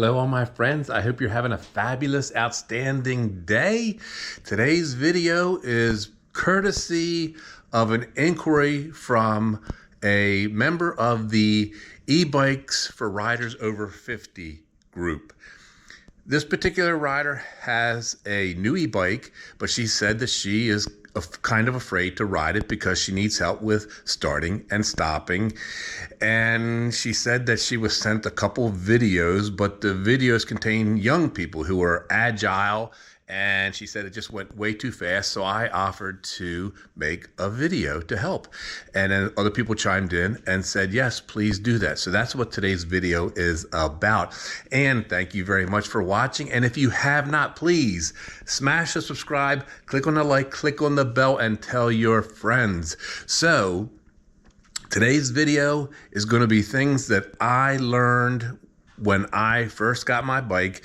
Hello, all my friends. I hope you're having a fabulous, outstanding day. Today's video is courtesy of an inquiry from a member of the E-Bikes for Riders Over 50 group. This particular rider has a new e-bike, but she said that she is kind of afraid to ride it because she needs help with starting and stopping. And she said that she was sent a couple of videos, but the videos contain young people who are agile, and she said it just went way too fast, so I offered to make a video to help. And then other people chimed in and said, yes, please do that. So that's what today's video is about. And thank you very much for watching. And if you have not, please smash the subscribe, click on the like, click on the bell, and tell your friends. So today's video is going to be things that I learned when I first got my bike,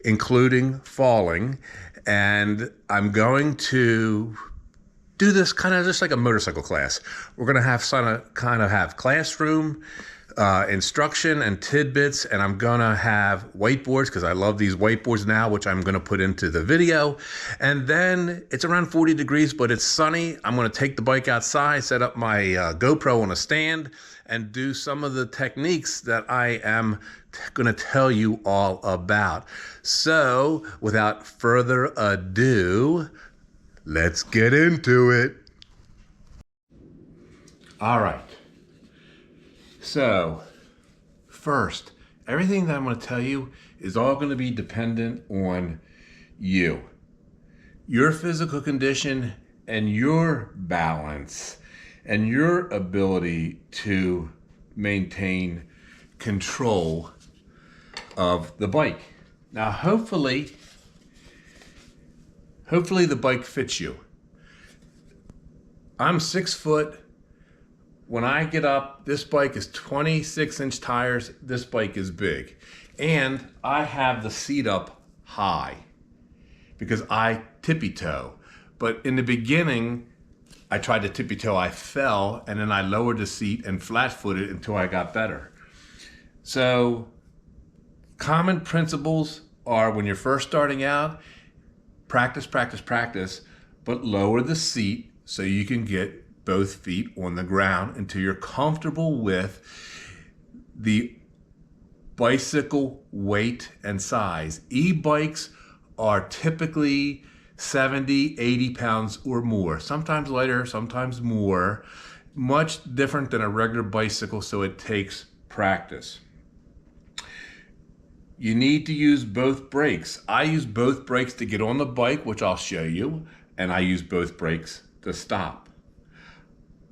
including falling. And I'm going to do this kind of just like a motorcycle class. We're going to have kind of have classroom instruction and tidbits, and I'm going to have whiteboards because I love these whiteboards now, which I'm going to put into the video. And then it's around 40 degrees, but it's sunny. I'm going to take the bike outside, set up my GoPro on a stand, and do some of the techniques that I am going to tell you all about. So without further ado, let's get into it. All right. So first, everything that I'm going to tell you is all going to be dependent on you, your physical condition, and your balance, and your ability to maintain control of the bike. Now, hopefully the bike fits you. I'm 6 foot. When I get up, this bike is 26-inch tires. This bike is big. And I have the seat up high because I tippy-toe. But in the beginning, I tried to tippy-toe, I fell, and then I lowered the seat and flat-footed until I got better. So common principles are when you're first starting out, practice, practice, practice, but lower the seat so you can get both feet on the ground until you're comfortable with the bicycle weight and size. E-bikes are typically 70, 80 pounds or more, sometimes lighter, sometimes more, much different than a regular bicycle, so it takes practice. You need to use both brakes. I use both brakes to get on the bike, which I'll show you, and I use both brakes to stop.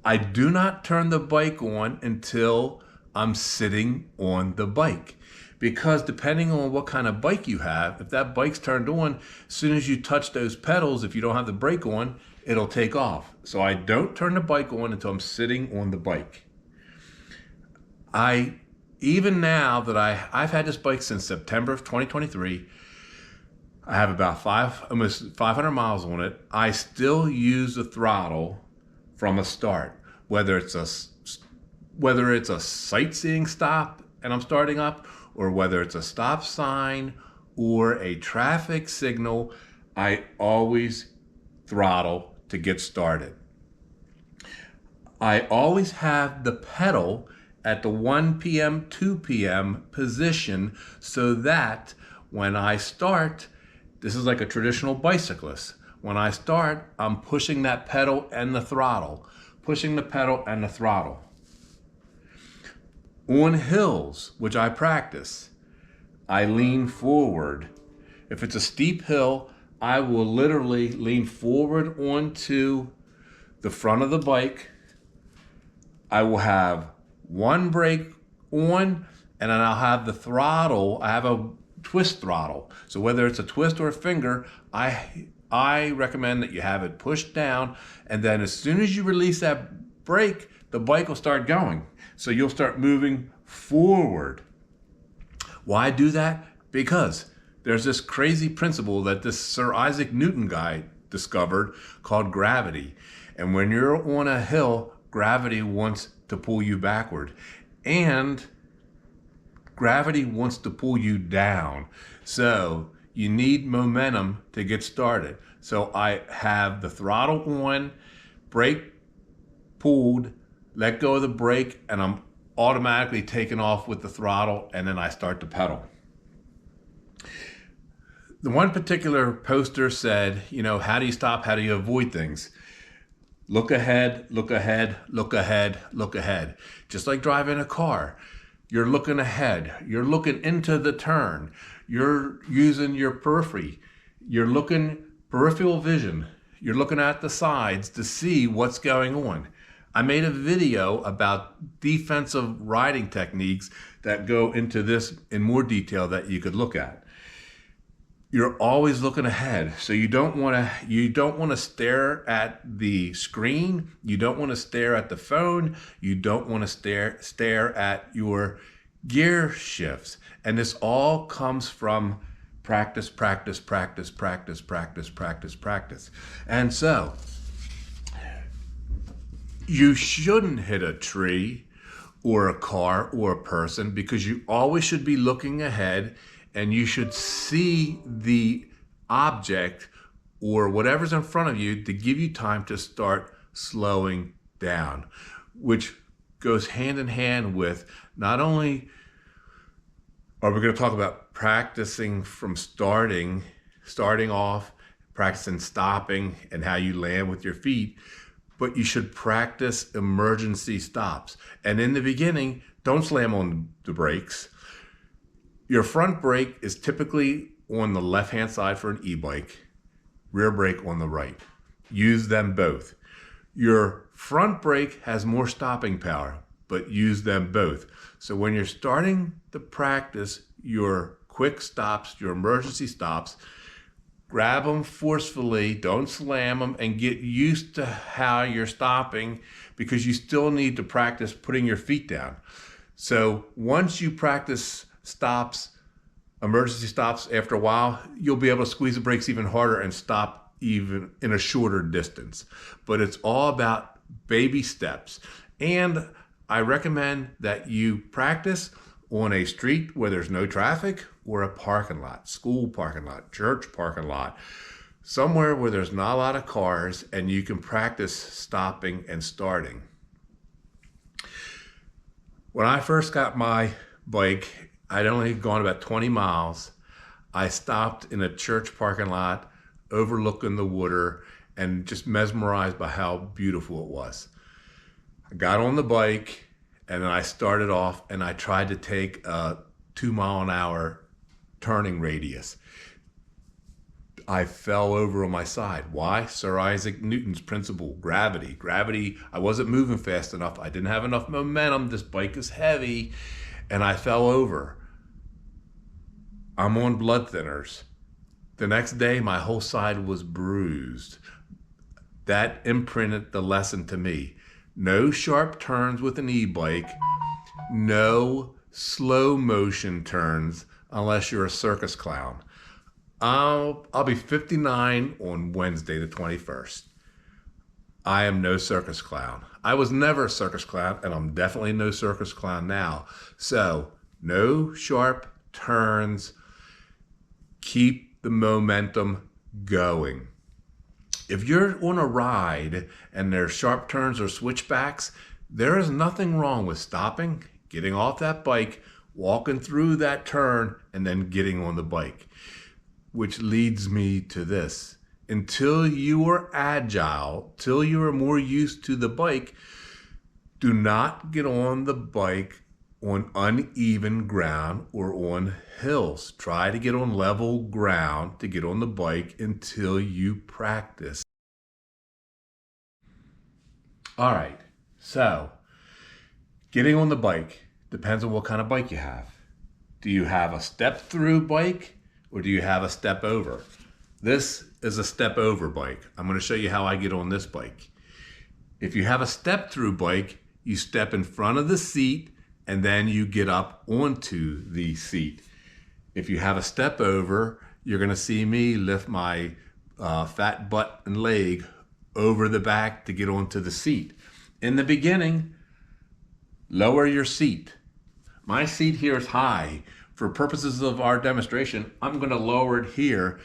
I do not turn the bike on until I'm sitting on the bike, because depending on what kind of bike you have, if that bike's turned on, as soon as you touch those pedals, if you don't have the brake on, it'll take off. So I don't turn the bike on until I'm sitting on the bike. Even now that I've had this bike since September of 2023, I have about almost 500 miles on it. I still use the throttle from a start, whether it's a sightseeing stop and I'm starting up, or whether it's a stop sign or a traffic signal, I always throttle to get started. I always have the pedal at the 1 p.m., 2 p.m. position so that when I start, this is like a traditional bicyclist. When I start, I'm pushing that pedal and the throttle, pushing the pedal and the throttle. On hills, which I practice, I lean forward. If it's a steep hill, I will literally lean forward onto the front of the bike. I will have one brake on, and then I'll have the throttle. I have a twist throttle. So whether it's a twist or a finger, I recommend that you have it pushed down, and then as soon as you release that brake, the bike will start going. So you'll start moving forward. Why do that? Because there's this crazy principle that this Sir Isaac Newton guy discovered called gravity. And when you're on a hill, gravity wants to pull you backward. And gravity wants to pull you down. So you need momentum to get started. So I have the throttle on, brake pulled, let go of the brake, and I'm automatically taking off with the throttle, and then I start to pedal. The one particular poster said, you know, how do you stop? How do you avoid things? Look ahead, look ahead, look ahead, look ahead. Just like driving a car. You're looking ahead. You're looking into the turn. You're using your periphery. You're looking peripheral vision. You're looking at the sides to see what's going on. I made a video about defensive riding techniques that go into this in more detail that you could look at. You're always looking ahead. So you don't want to stare at the screen. You don't want to stare at the phone. You don't want to stare at your gear shifts. And this all comes from practice, practice, practice, practice, practice, practice, practice. And so you shouldn't hit a tree or a car or a person, because you always should be looking ahead, and you should see the object or whatever's in front of you to give you time to start slowing down, which goes hand in hand with not only are we going to talk about practicing from starting off, practicing stopping and how you land with your feet, but you should practice emergency stops. And in the beginning, don't slam on the brakes. Your front brake is typically on the left-hand side for an e-bike, rear brake on the right. Use them both. Your front brake has more stopping power, but use them both. So when you're starting to practice your quick stops, your emergency stops, grab them forcefully, don't slam them, and get used to how you're stopping, because you still need to practice putting your feet down. So once you practice stops, emergency stops, after a while, you'll be able to squeeze the brakes even harder and stop even in a shorter distance. But it's all about baby steps. And I recommend that you practice on a street where there's no traffic, or a parking lot, school parking lot, church parking lot, somewhere where there's not a lot of cars, and you can practice stopping and starting. When I first got my bike, I'd only gone about 20 miles. I stopped in a church parking lot overlooking the water and just mesmerized by how beautiful it was. I got on the bike and then I started off, and I tried to take a 2-mile-an-hour turning radius. I fell over on my side. Why? Sir Isaac Newton's principle, gravity. Gravity, I wasn't moving fast enough. I didn't have enough momentum. This bike is heavy, and I fell over. I'm on blood thinners. The next day, my whole side was bruised. That imprinted the lesson to me. No sharp turns with an e-bike, no slow motion turns unless you're a circus clown. I'll be 59 on Wednesday the 21st. I am no circus clown. I was never a circus clown, and I'm definitely no circus clown now. So no sharp turns. Keep the momentum going. If you're on a ride and there's sharp turns or switchbacks, there is nothing wrong with stopping, getting off that bike, walking through that turn, and then getting on the bike. Which leads me to this. Until you are agile, till you are more used to the bike, do not get on the bike on uneven ground or on hills. Try to get on level ground to get on the bike until you practice. All right, so getting on the bike depends on what kind of bike you have. Do you have a step through bike, or do you have a step over? This is a step over bike. I'm going to show you how I get on this bike. If you have a step through bike, you step in front of the seat and then you get up onto the seat. If you have a step over, you're going to see me lift my fat butt and leg over the back to get onto the seat. In the beginning, lower your seat. My seat here is high. For purposes of our demonstration, I'm going to lower it here.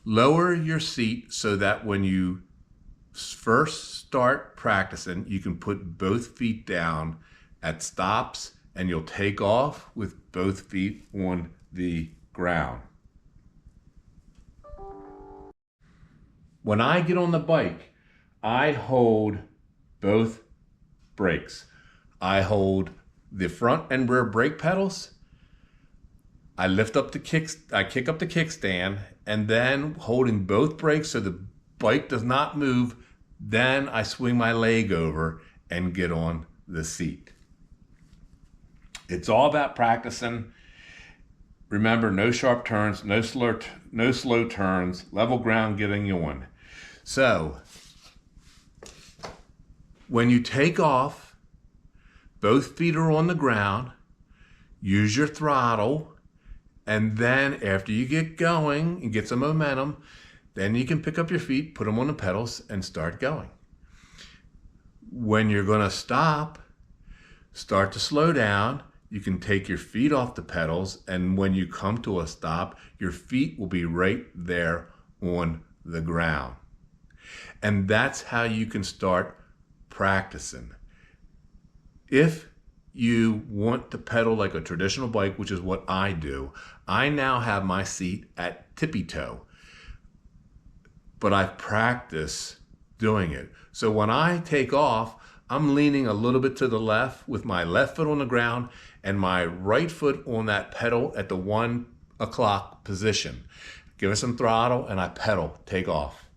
Lower your seat so that when you first start practicing, you can put both feet down at stops and you'll take off with both feet on the ground. When I get on the bike, I hold both brakes. I hold the front and rear brake pedals. I lift up the I kick up the kickstand, and then holding both brakes so the bike does not move, then I swing my leg over and get on the seat. It's all about practicing. Remember, no sharp turns, no slow turns, level ground getting you on. So, when you take off, both feet are on the ground, use your throttle, and then after you get going and get some momentum, then you can pick up your feet, put them on the pedals, and start going. When you're going to stop, start to slow down. You can take your feet off the pedals, and when you come to a stop, your feet will be right there on the ground. And that's how you can start practicing. If you want to pedal like a traditional bike, which is what I do, I now have my seat at tippy toe, but I've practiced doing it. So when I take off, I'm leaning a little bit to the left with my left foot on the ground and my right foot on that pedal at the 1 o'clock position. Give it some throttle and I pedal, take off.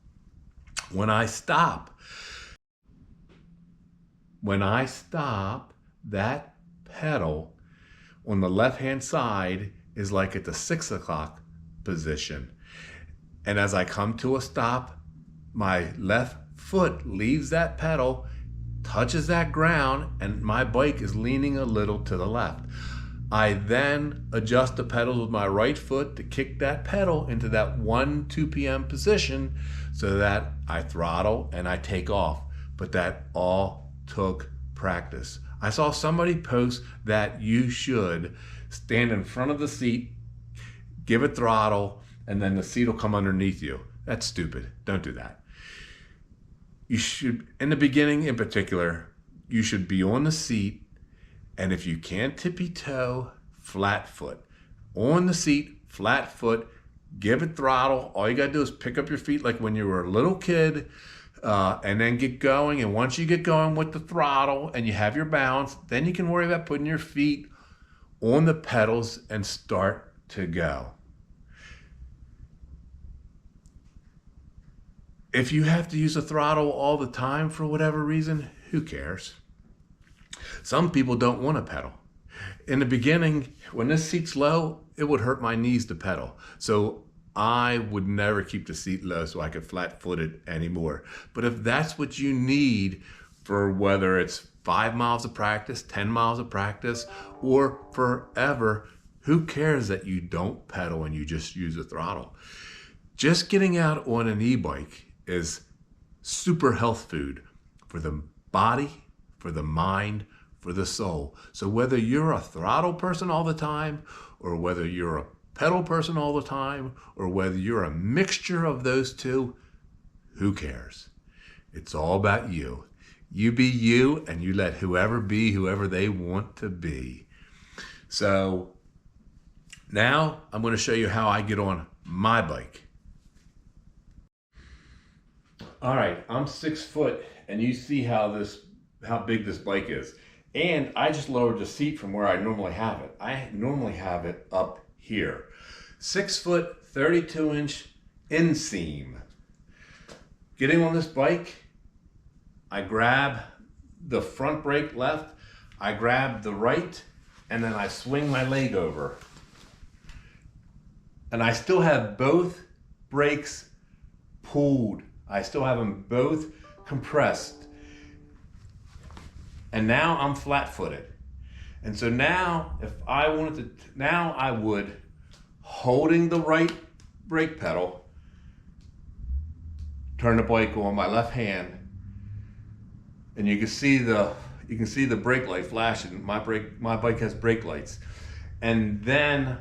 When I stop, that pedal on the left-hand side is like at the 6 o'clock position. And as I come to a stop, my left foot leaves that pedal, touches that ground, and my bike is leaning a little to the left. I then adjust the pedals with my right foot to kick that pedal into that 1-2 p.m. position so that I throttle and I take off. But that all took practice. I saw somebody post that you should stand in front of the seat, give it throttle, and then the seat will come underneath you. That's stupid. Don't do that. You should, in the beginning in particular, you should be on the seat, and if you can't tippy toe, flat foot. On the seat, flat foot, give it throttle. All you gotta do is pick up your feet like when you were a little kid, and then get going. And once you get going with the throttle and you have your balance, then you can worry about putting your feet on the pedals and start to go. If you have to use a throttle all the time for whatever reason, who cares? Some people don't want to pedal. In the beginning, when this seat's low, it would hurt my knees to pedal. So I would never keep the seat low so I could flat-foot it anymore. But if that's what you need for whether it's 5 miles of practice, 10 miles of practice, or forever, who cares that you don't pedal and you just use a throttle? Just getting out on an e-bike is super health food for the body, for the mind, for the soul. So whether you're a throttle person all the time, or whether you're a pedal person all the time, or whether you're a mixture of those two, who cares? It's all about you. You be you, and you let whoever be whoever they want to be. So now I'm going to show you how I get on my bike. All right, I'm 6 foot, and you see how big this bike is. And I just lowered the seat from where I normally have it. I normally have it up here. 6 foot, 32-inch inseam. Getting on this bike, I grab the front brake left, I grab the right, and then I swing my leg over. And I still have both brakes pulled. I still have them both compressed. And now I'm flat-footed. And so now, if I wanted to, now I would, holding the right brake pedal, turn the bike on my left hand, and you can see you can see the brake light flashing. My bike has brake lights. And then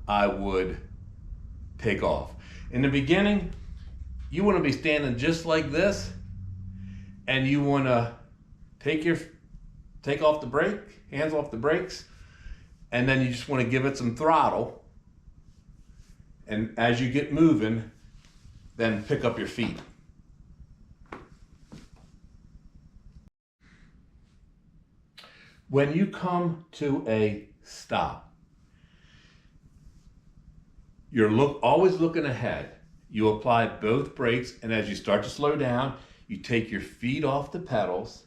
I would take off. In the beginning, you want to be standing just like this, and you want to take off the brake, hands off the brakes, and then you just want to give it some throttle. And as you get moving, then pick up your feet. When you come to a stop, you're always looking ahead. You apply both brakes, and as you start to slow down, you take your feet off the pedals,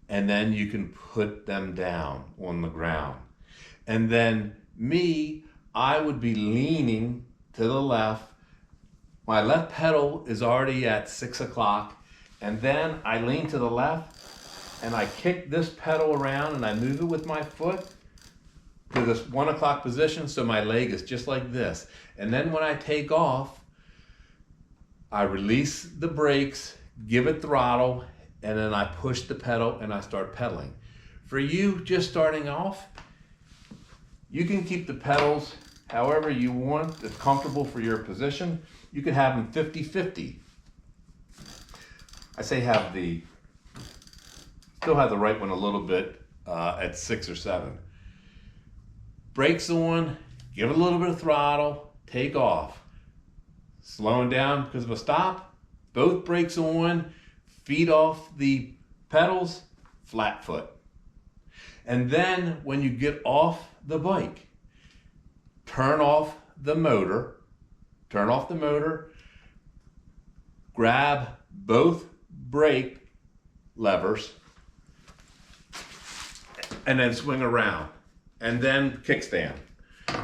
and then you can put them down on the ground. And then I would be leaning to the left. My left pedal is already at 6 o'clock, and then I lean to the left, and I kick this pedal around, and I move it with my foot to this 1 o'clock position, so my leg is just like this. And then when I take off, I release the brakes, give it throttle, and then I push the pedal and I start pedaling. For you just starting off, you can keep the pedals however you want, that's comfortable for your position. You can have them 50-50. I say still have the right one a little bit at 6 or 7. Brakes on, give it a little bit of throttle, take off. Slowing down because of a stop, both brakes on, feet off the pedals, flat foot. And then when you get off the bike, turn off the motor, grab both brake levers, and then swing around, and then kickstand.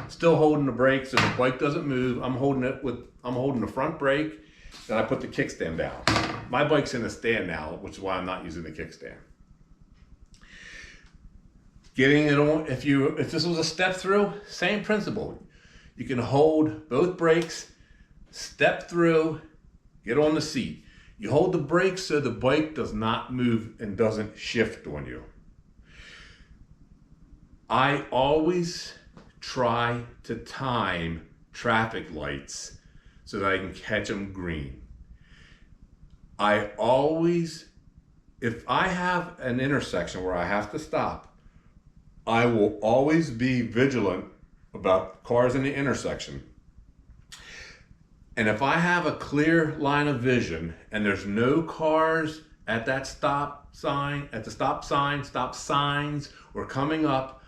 Still holding the brake so the bike doesn't move. I'm holding the front brake, then I put the kickstand down. My bike's in a stand now, which is why I'm not using the kickstand. Getting it on, if this was a step through, same principle. You can hold both brakes, step through, get on the seat. You hold the brakes so the bike does not move and doesn't shift on you. I always try to time traffic lights so that I can catch them green. If I have an intersection where I have to stop, I will always be vigilant about cars in the intersection. And if I have a clear line of vision and there's no cars at that stop signs, or coming up,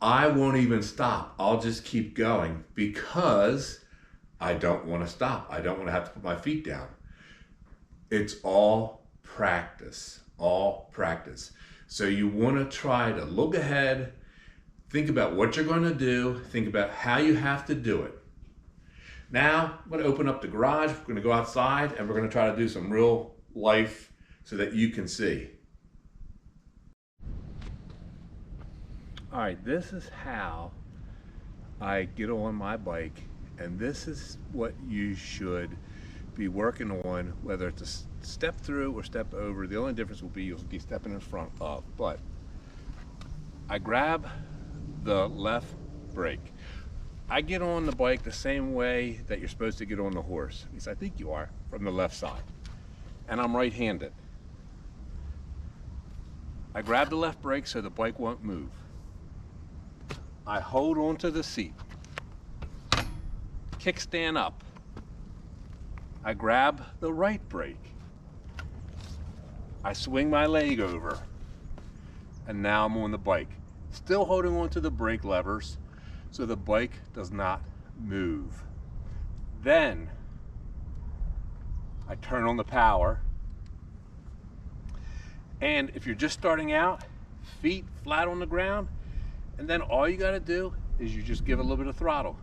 I won't even stop. I'll just keep going because I don't want to stop. I don't want to have to put my feet down. It's all practice, So you want to try to look ahead, think about what you're going to do, think about how you have to do it. Now, I'm going to open up the garage, we're going to go outside, and we're going to try to do some real life so that you can see. All right, this is how I get on my bike, and this is what you should be working on, whether it's a step through or step over. The only difference will be you'll be stepping in front of. But I grab the left brake. I get on the bike the same way that you're supposed to get on the horse. At least I think you are, from the left side. And I'm right-handed. I grab the left brake so the bike won't move. I hold onto the seat. Kickstand up. I grab the right brake. I swing my leg over. And now I'm on the bike. Still holding onto the brake levers so the bike does not move. Then I turn on the power. And if you're just starting out, feet flat on the ground, and then all you got to do is you just give a little bit of throttle.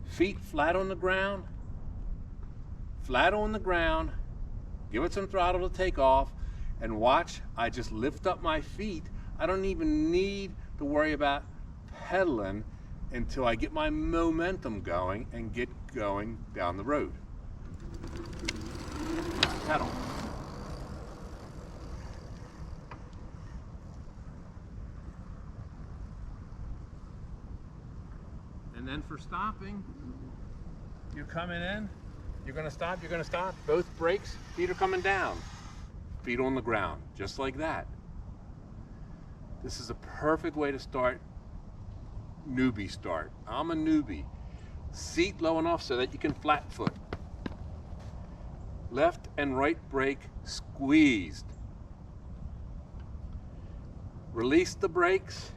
Feet flat on the ground, give it some throttle to take off, and watch, I just lift up my feet. I don't even need to worry about pedaling until I get my momentum going and get going down the road. Pedal. And then for stopping, you're coming in, you're gonna stop, both brakes, feet are coming down. Feet on the ground, just like that. This is a perfect way to start newbie start. I'm a newbie. Seat low enough so that you can flat foot. Left and right brake squeezed. Release the brakes.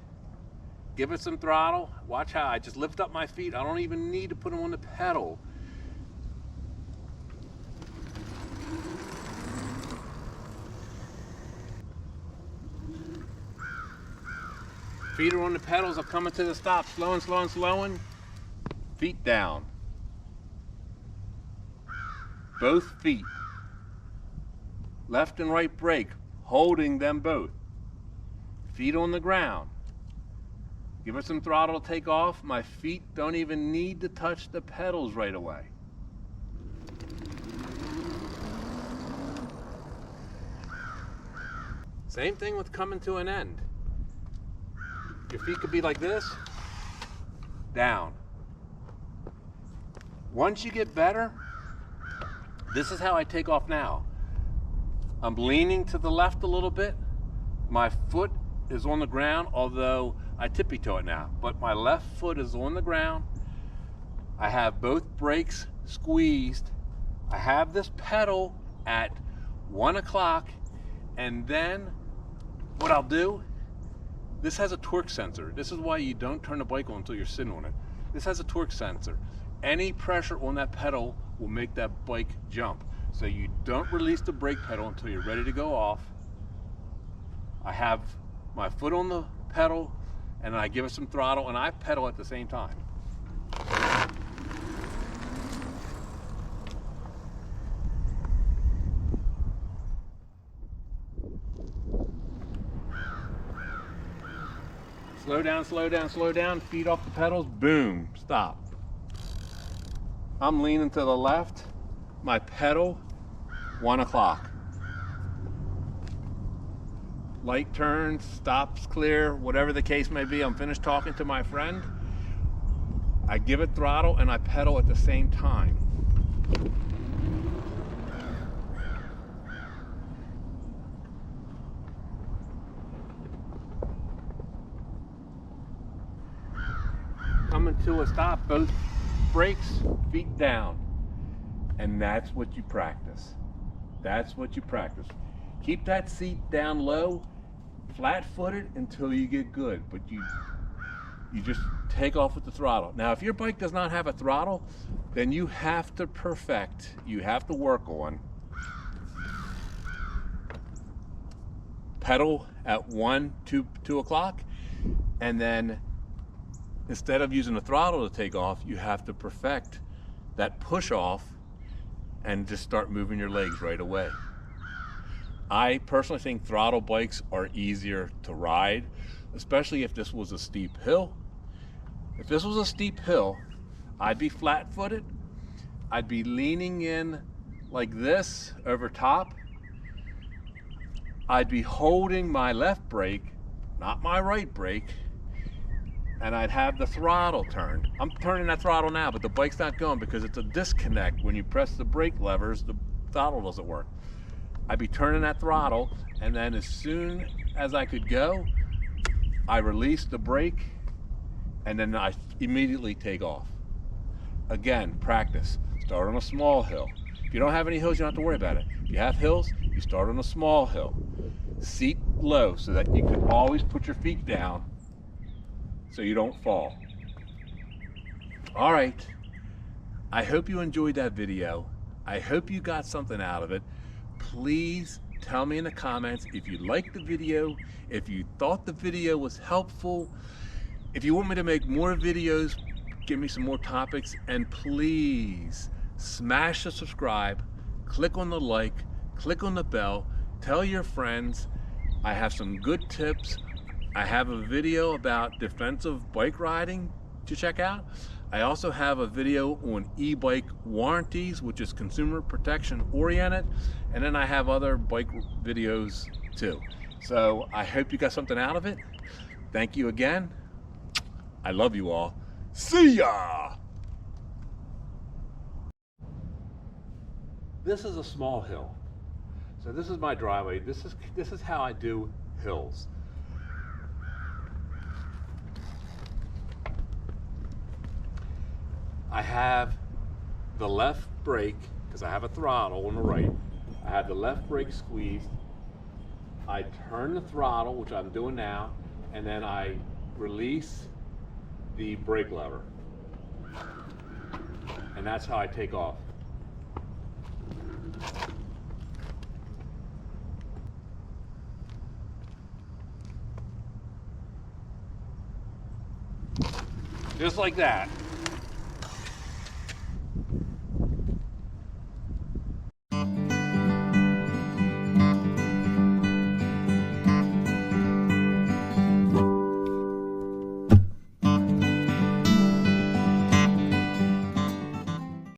Give it some throttle. Watch how I just lift up my feet. I don't even need to put them on the pedal. Feet are on the pedals. I'm coming to the stop. Slowing, slowing, slowing. Feet down. Both feet. Left and right brake. Holding them both. Feet on the ground. Give it some throttle to take off. My feet don't even need to touch the pedals right away. Same thing with coming to an end. Your feet could be like this, down. Once you get better, this is how I take off now. I'm leaning to the left a little bit. My foot is on the ground, although I tippy toe it now, but my left foot is on the ground. I have both brakes squeezed. I have this pedal at 1 o'clock, and then what I'll do, this has a torque sensor. This is why you don't turn the bike on until you're sitting on it. This has a torque sensor. Any pressure on that pedal will make that bike jump. So you don't release the brake pedal until you're ready to go off. I have my foot on the pedal, and I give it some throttle, and I pedal at the same time. Slow down, slow down, slow down, feet off the pedals, boom, stop. I'm leaning to the left, my pedal, 1 o'clock. Light turns, stops clear, whatever the case may be. I'm finished talking to my friend. I give it throttle and I pedal at the same time. Coming to a stop, both brakes, feet down. And that's what you practice. That's what you practice. Keep that seat down low, flat-footed until you get good, but you just take off with the throttle. Now, if your bike does not have a throttle, then you have to perfect, you have to work on pedal at 2 o'clock, and then instead of using the throttle to take off, you have to perfect that push off and just start moving your legs right away. I personally think throttle bikes are easier to ride, especially if this was a steep hill. If this was a steep hill, I'd be flat-footed. I'd be leaning in like this over top. I'd be holding my left brake, not my right brake, and I'd have the throttle turned. I'm turning that throttle now, but the bike's not going because it's a disconnect. When you press the brake levers, the throttle doesn't work. I'd be turning that throttle, and then as soon as I could go, I release the brake, and then I immediately take off. Again, practice. Start on a small hill. If you don't have any hills, you don't have to worry about it. If you have hills, you start on a small hill. Seat low so that you can always put your feet down so you don't fall. All right, I hope you enjoyed that video. I hope you got something out of it. Please tell me in the comments if you liked the video, if you thought the video was helpful. If you want me to make more videos, give me some more topics, and please smash the subscribe, click on the like, click on the bell, tell your friends. I have some good tips. I have a video about defensive bike riding to check out. I also have a video on e-bike warranties, which is consumer protection oriented. And then I have other bike videos too. So I hope you got something out of it. Thank you again. I love you all. See ya! This is a small hill. So this is my driveway. This is how I do hills. I have the left brake, because I have a throttle on the right. I have the left brake squeezed. I turn the throttle, which I'm doing now, and then I release the brake lever. And that's how I take off. Just like that.